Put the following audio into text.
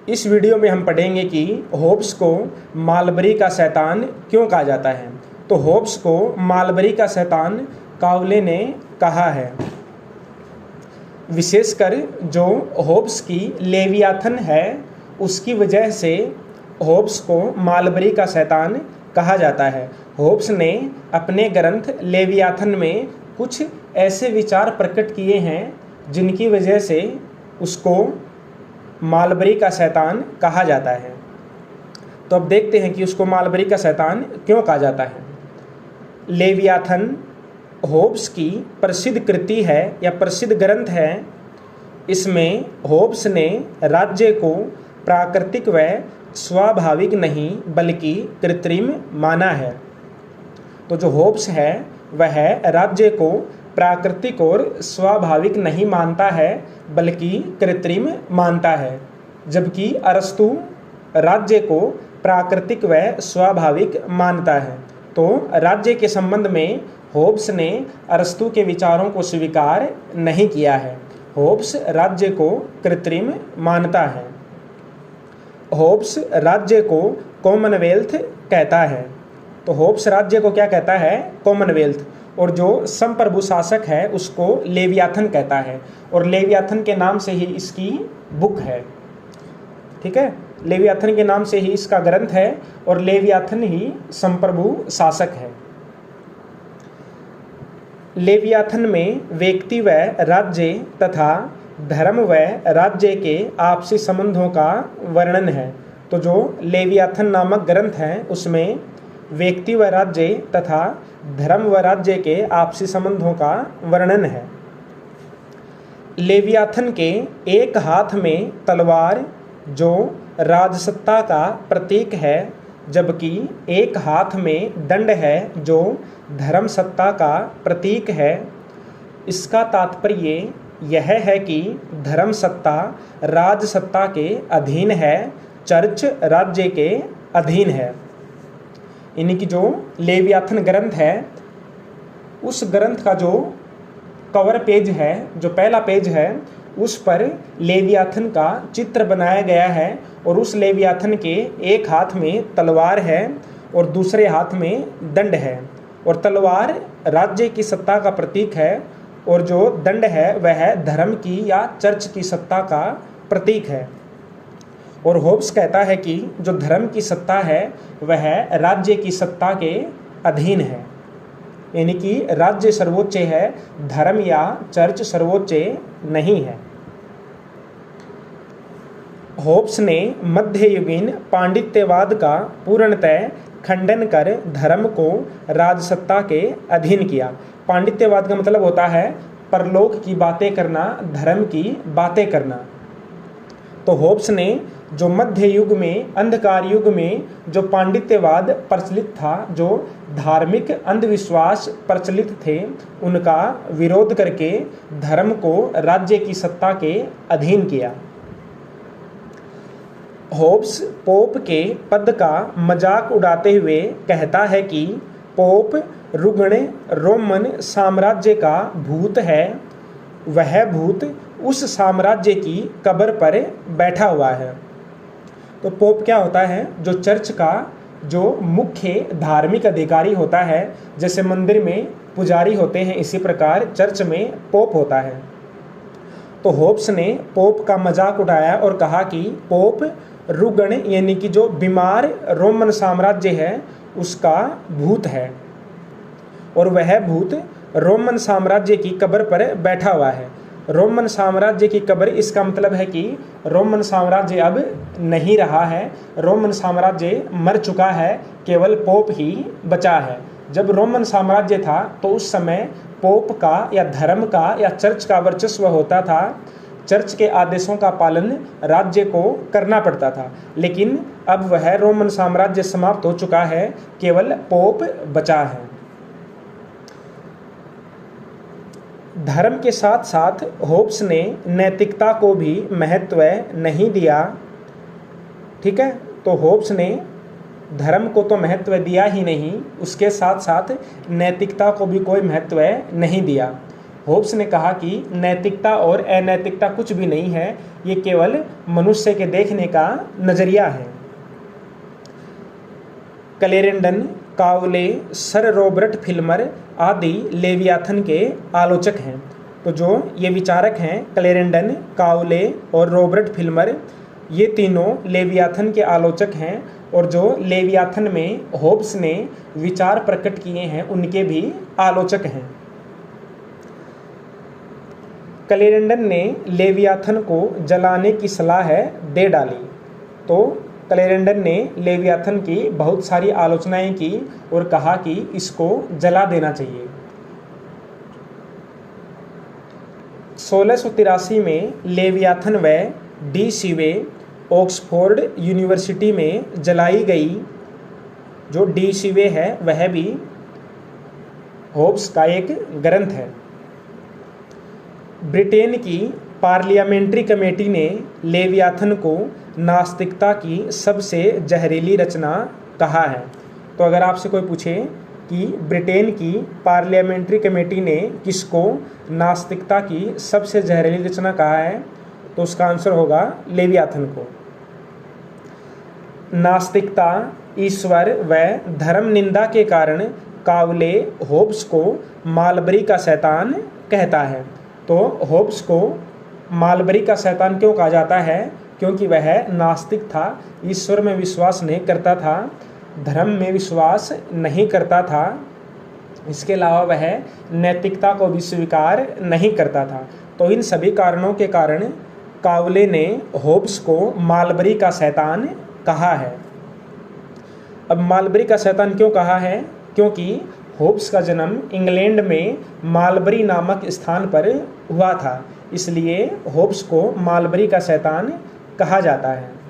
इस वीडियो में हम पढ़ेंगे कि होब्स को मालबरी का शैतान क्यों कहा जाता है। तो होब्स को मालबरी का शैतान काउले ने कहा है। विशेषकर जो होब्स की लेवियाथन है उसकी वजह से होब्स को मालबरी का शैतान कहा जाता है। होब्स ने अपने ग्रंथ लेवियाथन में कुछ ऐसे विचार प्रकट किए हैं जिनकी वजह से उसको मालबरी का शैतान कहा जाता है। तो अब देखते हैं कि उसको मालबरी का शैतान क्यों कहा जाता है। लेवियाथन होब्स की प्रसिद्ध कृति है या प्रसिद्ध ग्रंथ है। इसमें होब्स ने राज्य को प्राकृतिक व स्वाभाविक नहीं बल्कि कृत्रिम माना है। तो जो होब्स है वह राज्य को प्राकृतिक और स्वाभाविक नहीं मानता है बल्कि कृत्रिम मानता है, जबकि अरस्तु राज्य को प्राकृतिक व स्वाभाविक मानता है। तो राज्य के संबंध में होब्स ने अरस्तु के विचारों को स्वीकार नहीं किया है। होब्स राज्य को कृत्रिम मानता है। होब्स राज्य को कॉमनवेल्थ कहता है। तो होब्स राज्य को क्या कहता है? कॉमनवेल्थ। और जो संप्रभु शासक है उसको लेवियाथन कहता है, और लेवियाथन के नाम से ही इसकी बुक है। ठीक है, लेवियाथन के नाम से ही इसका ग्रंथ है और लेवियाथन ही संप्रभु शासक है। लेवियाथन में व्यक्ति व राज्य तथा धर्म व राज्य के आपसी संबंधों का वर्णन है। तो जो लेवियाथन नामक ग्रंथ है उसमें व्यक्ति व राज्य तथा धर्म व राज्य के आपसी संबंधों का वर्णन है। लेवियाथन के एक हाथ में तलवार जो राजसत्ता का प्रतीक है, जबकि एक हाथ में दंड है जो धर्म सत्ता का प्रतीक है। इसका तात्पर्य यह है कि धर्म सत्ता राजसत्ता के अधीन है, चर्च राज्य के अधीन है। यानी कि जो लेवियाथन ग्रंथ है उस ग्रंथ का जो कवर पेज है, जो पहला पेज है, उस पर लेवियाथन का चित्र बनाया गया है और उस लेवियाथन के एक हाथ में तलवार है और दूसरे हाथ में दंड है। और तलवार राज्य की सत्ता का प्रतीक है और जो दंड है वह धर्म की या चर्च की सत्ता का प्रतीक है। और होब्स कहता है कि जो धर्म की सत्ता है वह राज्य की सत्ता के अधीन है, यानी कि राज्य सर्वोच्च है, धर्म या चर्च सर्वोच्च नहीं है। होब्स ने मध्ययुगीन पांडित्यवाद का पूर्णतः खंडन कर धर्म को राजसत्ता के अधीन किया। पांडित्यवाद का मतलब होता है परलोक की बातें करना, धर्म की बातें करना। तो होब्स ने जो मध्य युग में, अंधकार युग में जो पांडित्यवाद प्रचलित था, जो धार्मिक अंधविश्वास प्रचलित थे, उनका विरोध करके धर्म को राज्य की सत्ता के अधीन किया। होब्स पोप के पद का मजाक उड़ाते हुए कहता है कि पोप रुग्ण रोमन साम्राज्य का भूत है। वह भूत उस साम्राज्य की कब्र पर बैठा हुआ है। तो पोप क्या होता है? जो चर्च का जो मुख्य धार्मिक अधिकारी होता है। जैसे मंदिर में पुजारी होते हैं, इसी प्रकार चर्च में पोप होता है। तो होब्स ने पोप का मजाक उड़ाया और कहा कि पोप रुग्ण यानी कि जो बीमार रोमन साम्राज्य है उसका भूत है और वह भूत रोमन साम्राज्य की कब्र पर बैठा हुआ है। रोमन साम्राज्य की कब्र, इसका मतलब है कि रोमन साम्राज्य अब नहीं रहा है, रोमन साम्राज्य मर चुका है, केवल पोप ही बचा है। जब रोमन साम्राज्य था तो उस समय पोप का या धर्म का या चर्च का वर्चस्व होता था। चर्च के आदेशों का पालन राज्य को करना पड़ता था, लेकिन अब वह रोमन साम्राज्य समाप्त हो चुका है, केवल पोप बचा है। धर्म के साथ साथ होब्स ने नैतिकता को भी महत्व नहीं दिया। ठीक है, तो होब्स ने धर्म को तो महत्व दिया ही नहीं, उसके साथ साथ नैतिकता को भी कोई महत्व नहीं दिया। होब्स ने कहा कि नैतिकता और अनैतिकता कुछ भी नहीं है, ये केवल मनुष्य के देखने का नज़रिया है। क्लेरेंडन, काउले, सर रॉबर्ट फिल्मर आदि लेवियाथन के आलोचक हैं। तो जो ये विचारक हैं क्लेरेंडन, काउले और रॉबर्ट फिल्मर, ये तीनों लेवियाथन के आलोचक हैं और जो लेवियाथन में होब्स ने विचार प्रकट किए हैं उनके भी आलोचक हैं। क्लेरेंडन ने लेवियाथन को जलाने की सलाह दे डाली। तो क्लेरेंडन ने लेवियाथन की बहुत सारी आलोचनाएं की और कहा कि इसको जला देना चाहिए। 1683 में लेवियाथन व डी सीवे ऑक्सफोर्ड यूनिवर्सिटी में जलाई गई। जो डी सीवे है वह भी होब्स का एक ग्रंथ है। ब्रिटेन की पार्लियामेंट्री कमेटी ने लेवियाथन को नास्तिकता की सबसे जहरीली रचना कहा है। तो अगर आपसे कोई पूछे कि ब्रिटेन की पार्लियामेंट्री कमेटी ने किसको नास्तिकता की सबसे जहरीली रचना कहा है, तो उसका आंसर होगा लेवियाथन को। नास्तिकता, ईश्वर व धर्म निंदा के कारण काउले होब्स को मालबरी का शैतान कहता है। तो होब्स को मालबरी का शैतान क्यों कहा जाता है? क्योंकि वह नास्तिक था, ईश्वर में विश्वास नहीं करता था, धर्म में विश्वास नहीं करता था, इसके अलावा वह नैतिकता को भी स्वीकार नहीं करता था। तो इन सभी कारणों के कारण काउले ने होब्स को मालबरी का शैतान कहा है। अब मालबरी का शैतान क्यों कहा है? क्योंकि होब्स का जन्म इंग्लैंड में मालबरी नामक स्थान पर हुआ था, इसलिए होब्स को मालबरी का शैतान कहा जाता है।